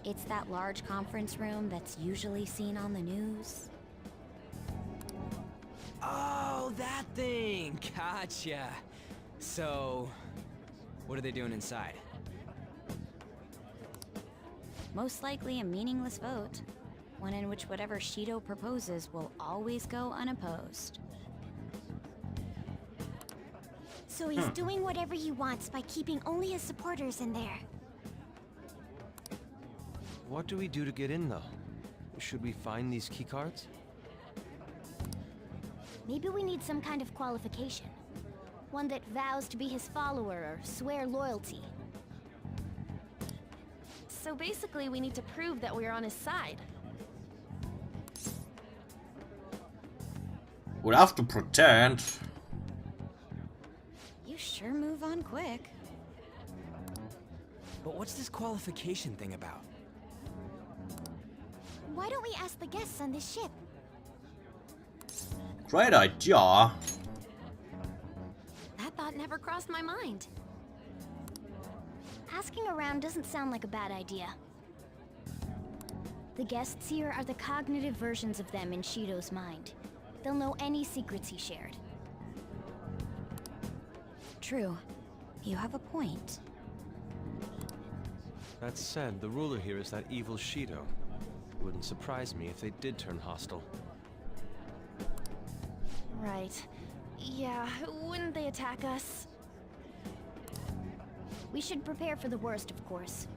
It's that large conference room that's usually seen on the news. Oh, that thing! Gotcha. So, what are they doing inside? Most likely a meaningless vote. One in which whatever Shido proposes will always go unopposed. So he's doing whatever he wants by keeping only his supporters in there. What do we do to get in, though? Should we find these keycards? Maybe we need some kind of qualification. One that vows to be his follower or swear loyalty. So basically, we need to prove that we're on his side. We'll have to pretend. You sure move on quick. But what's this qualification thing about? Why don't we ask the guests on this ship? Great idea. That thought never crossed my mind. Asking around doesn't sound like a bad idea. The guests here are the cognitive versions of them in Shido's mind. They'll know any secrets he shared. True. You have a point. That said, the ruler here is that evil Shido. It wouldn't surprise me if they did turn hostile. Right. Yeah, wouldn't they attack us? We should prepare for the worst, of course.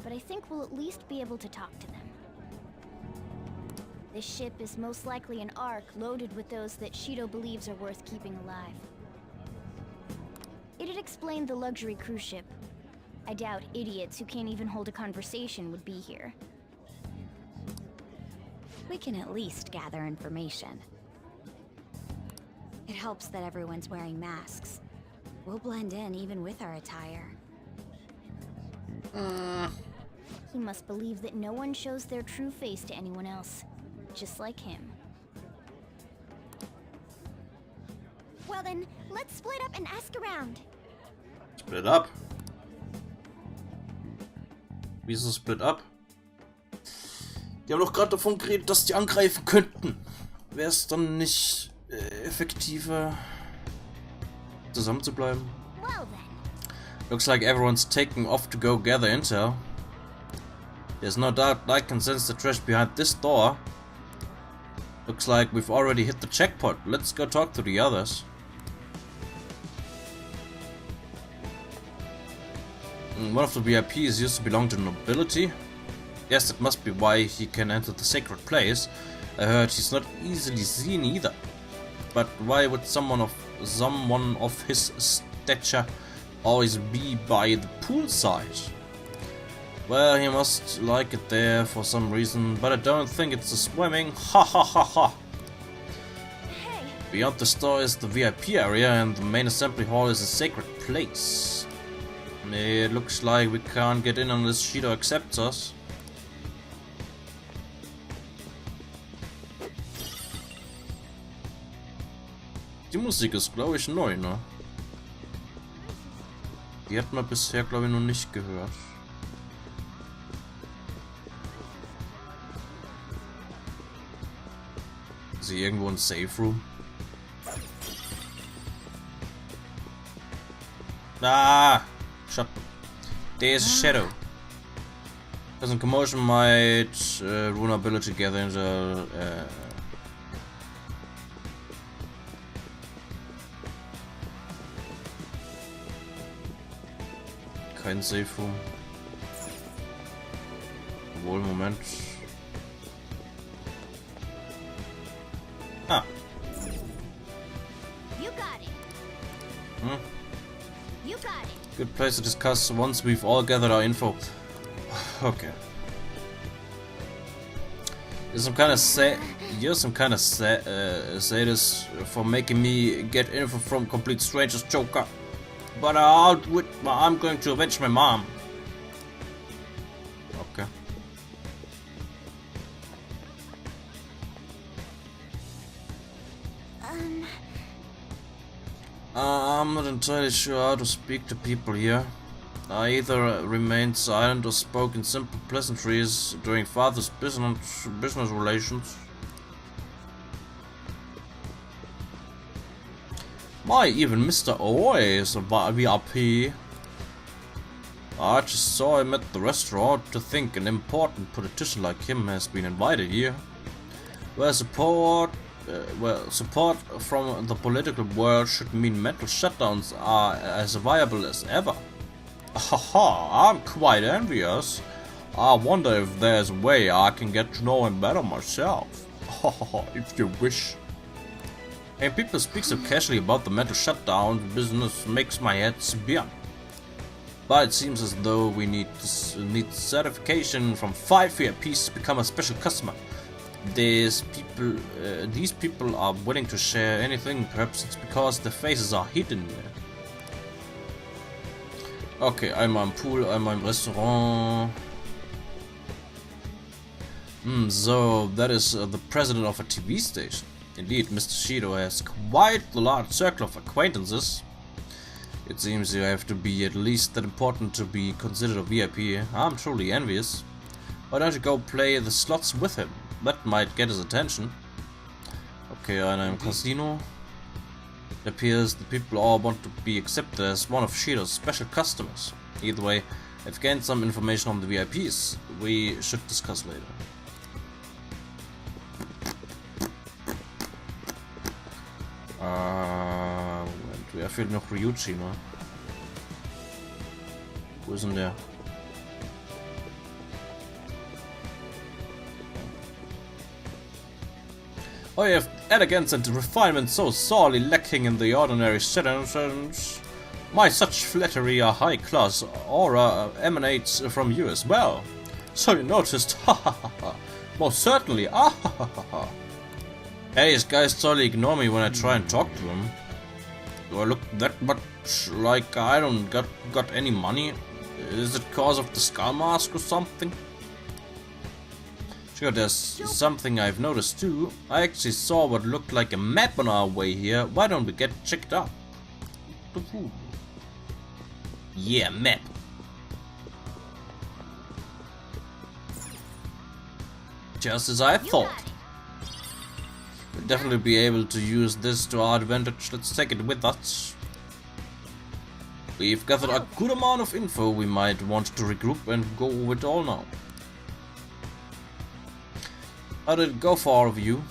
But I think we'll at least be able to talk to them. This ship is most likely an Ark loaded with those that Shido believes are worth keeping alive. It'd explain the luxury cruise ship. I doubt idiots who can't even hold a conversation would be here. We can at least gather information. It helps that everyone's wearing masks. We'll blend in even with our attire. He must believe that no one shows their true face to anyone else. Just like him. Well then, let's split up and ask around. Split up? Wieso split up? Die haben doch gerade davon geredet, dass die angreifen könnten. Wäre es dann nicht effektiver, zusammen zu bleiben? Well then. Looks like everyone's taking off to go gather intel. There's no doubt I can sense the trash behind this door. Looks like we've already hit the jackpot. Let's go talk to the others. One of the VIPs used to belong to nobility. Yes, that must be why he can enter the sacred place. I heard he's not easily seen either. But why would someone of his stature always be by the poolside? Well, he must like it there for some reason, but I don't think it's the swimming. Ha ha ha ha. Hey. Beyond the store is the VIP area, and the main assembly hall is a sacred place. It looks like we can't get in unless Shido accepts us. Die Musik ist, glaube ich, neu, ne? Die hat man bisher, glaube ich, noch nicht gehört. Ist hier irgendwo ein Safe Room? Ah! Shut. There's Shadow. Present commotion might ruin our ability to gather into kein Safe Room. Obwohl, Moment. Ah. You got it. Hmm? You got it. Good place to discuss once we've all gathered our info. Okay. You're some kind of sadist for making me get info from complete strangers, Joker. But I'm going to avenge my mom. Okay. I'm not entirely sure how to speak to people here. I either remained silent or spoke in simple pleasantries during father's business relations. My, even Mr. Oe is a VIP. I just saw him at the restaurant. To think an important politician like him has been invited here. Where support from the political world should mean mental shutdowns are as viable as ever. Haha, I'm quite envious. I wonder if there's a way I can get to know him better myself. Haha, if you wish. And people speak so casually about the mental shutdown business makes my head spin. But it seems as though we need certification from 5 VIPs to become a special customer. These people are willing to share anything. Perhaps it's because their faces are hidden. Okay, einmal im Pool, einmal im Restaurant. So that is the president of a TV station. Indeed, Mr. Shido has quite a large circle of acquaintances. It seems you have to be at least that important to be considered a VIP. I'm truly envious. Why don't you go play the slots with him? That might get his attention. Okay, einer im Casino. It appears the people all want to be accepted as one of Shido's special customers. Either way, I've gained some information on the VIPs. We should discuss later. Wer fehlt noch? Ryuchi, ne? Wo ist denn der? Oh, you have elegance and refinement so sorely lacking in the ordinary citizens. My, such flattery, a high-class aura emanates from you as well. So you noticed, ha ha ha ha. Most certainly, ah ha ha ha ha. Hey, these guys totally ignore me when I try and talk to them. Do I look that much like I don't got any money? Is it cause of the skull mask or something? Sure, there's something I've noticed too. I actually saw what looked like a map on our way here. Why don't we get checked out? Yeah, map. Just as I thought. We'll definitely be able to use this to our advantage. Let's take it with us. We've gathered a good amount of info. We might want to regroup and go over it all now. How did it go for all of you?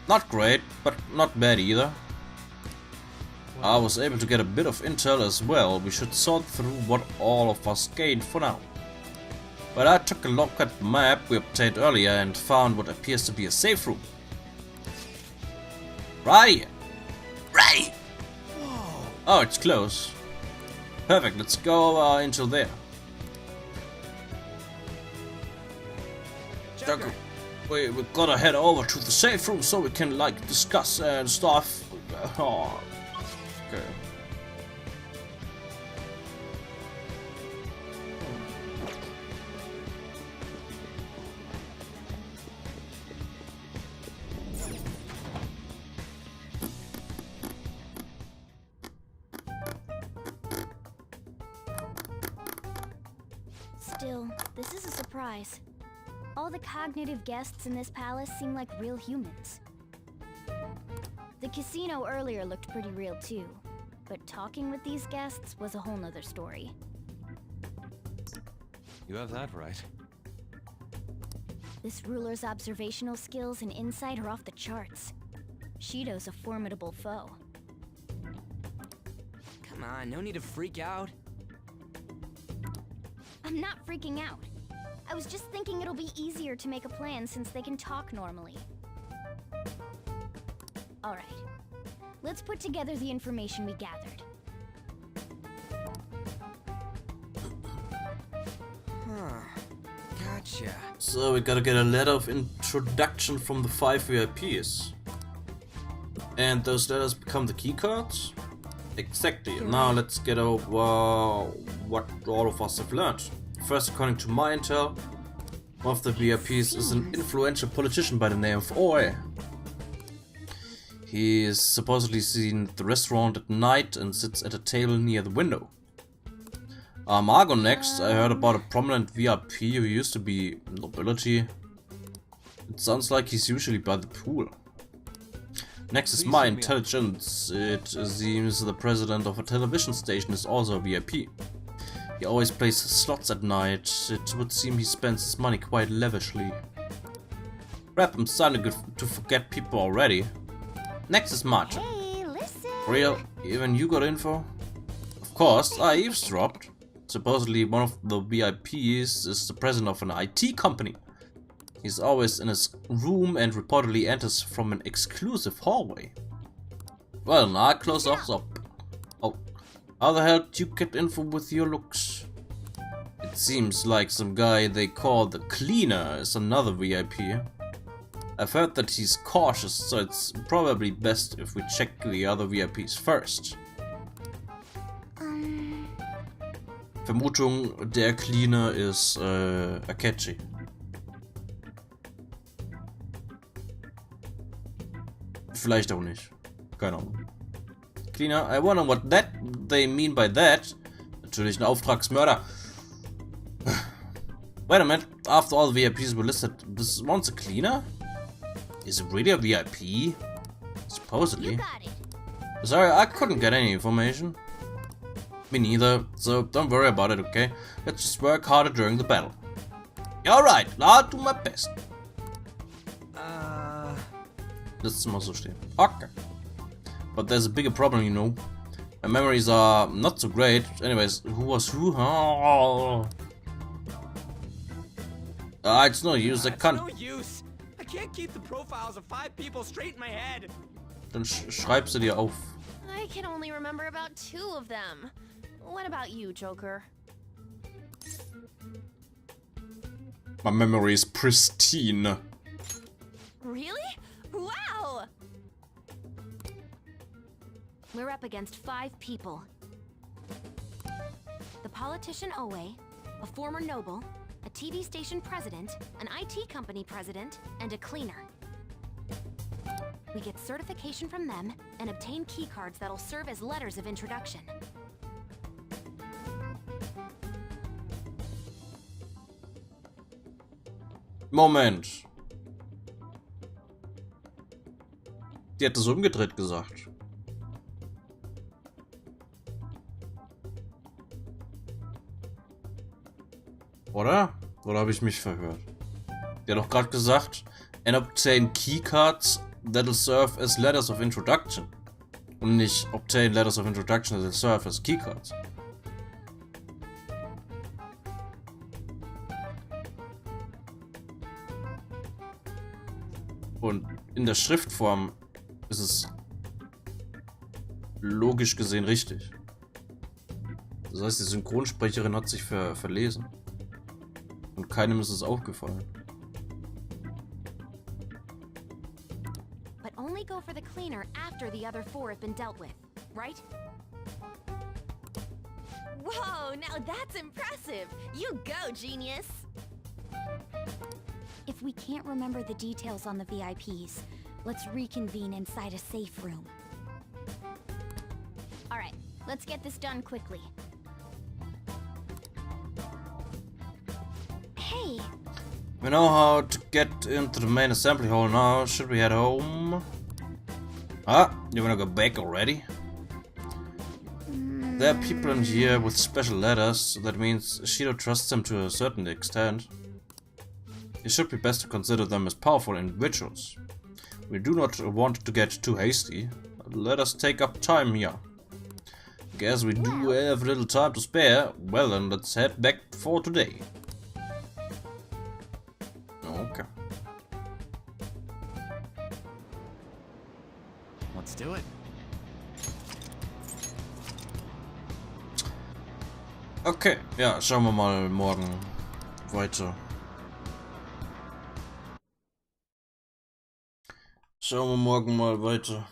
Not great, but not bad either. I was able to get a bit of intel as well. We should sort through what all of us gained for now. But I took a look at the map we obtained earlier and found what appears to be a safe room. Right! Right! Oh, it's close. Perfect, let's go into there. We gotta head over to the safe room so we can like discuss and stuff. Oh, okay. Still, this is a surprise. All the cognitive guests in this palace seem like real humans. The casino earlier looked pretty real too, but talking with these guests was a whole nother story. You have that right. This ruler's observational skills and insight are off the charts. Shido's a formidable foe. Come on, no need to freak out. I'm not freaking out. I was just thinking it'll be easier to make a plan since they can talk normally. Alright. Let's put together the information we gathered. Gotcha. So we gotta get a letter of introduction from the 5 VIPs. And those letters become the keycards? Exactly. Now let's get over what all of us have learned. First, according to my intel, one of the VIPs is an influential politician by the name of Oe. He is supposedly seen at the restaurant at night and sits at a table near the window. Margot next. I heard about a prominent VIP who used to be nobility. It sounds like he's usually by the pool. Next is my intelligence. It seems the president of a television station is also a VIP. He always plays slots at night. It would seem he spends his money quite lavishly. Crap, I'm starting to forget people already. Next is Martin. Hey, listen. Real? Even you got info? Of course, I eavesdropped. Supposedly one of the VIPs is the president of an IT company. He's always in his room and reportedly enters from an exclusive hallway. Well, now close us up. Oh, how the hell did you get info with your looks? It seems like some guy they call the cleaner is another VIP. I've heard that he's cautious, so it's probably best if we check the other VIPs first. Vermutung, der Cleaner ist Akechi. Vielleicht auch nicht. Keine Ahnung. Cleaner, I wonder what they mean by that. Natürlich ein Auftragsmörder. Wait a minute, after all the VIPs were listed, this one's a cleaner? Is it really a VIP? Supposedly. Sorry, I couldn't get any information. Me neither, so don't worry about it, okay? Let's just work harder during the battle. Alright, I'll do my best. Let's so stehen. Okay. But there's a bigger problem, you know. My memories are not so great. Anyways, who was who? Oh. It's no use, I can't. No use. I can't keep the profiles of 5 people straight in my head. Dann schreib sie dir auf. I can only remember about 2 of them. What about you, Joker? My memory is pristine. Really? Wow! We're up against 5 people. The politician Owe, a former noble, a TV station president, an IT company president, and a cleaner. We get certification from them and obtain keycards that'll serve as letters of introduction. Moment. Die hat das umgedreht gesagt. Oder? Oder habe ich mich verhört? Die hat doch gerade gesagt, and obtain keycards that'll serve as letters of introduction. Und nicht obtain letters of introduction that'll serve as keycards. Und in der Schriftform ist es logisch gesehen richtig. Das heißt, die Synchronsprecherin hat sich verlesen. Und keinem ist es aufgefallen. But only go for the cleaner after the other 4 have been dealt with, right? Whoa, now that's impressive! You go, genius! If we can't remember the details on the VIPs, let's reconvene inside a safe room. Alright, let's get this done quickly. Hey! We know how to get into the main assembly hall now. Should we head home? Ah, you wanna go back already? There are people in here with special letters. That means Shido trusts them to a certain extent. It should be best to consider them as powerful individuals. We do not want to get too hasty. Let us take up time here. Guess we do have little time to spare. Well then, let's head back for today. Okay. Let's do it. Okay, ja, schauen wir mal morgen weiter. Schauen wir morgen mal weiter.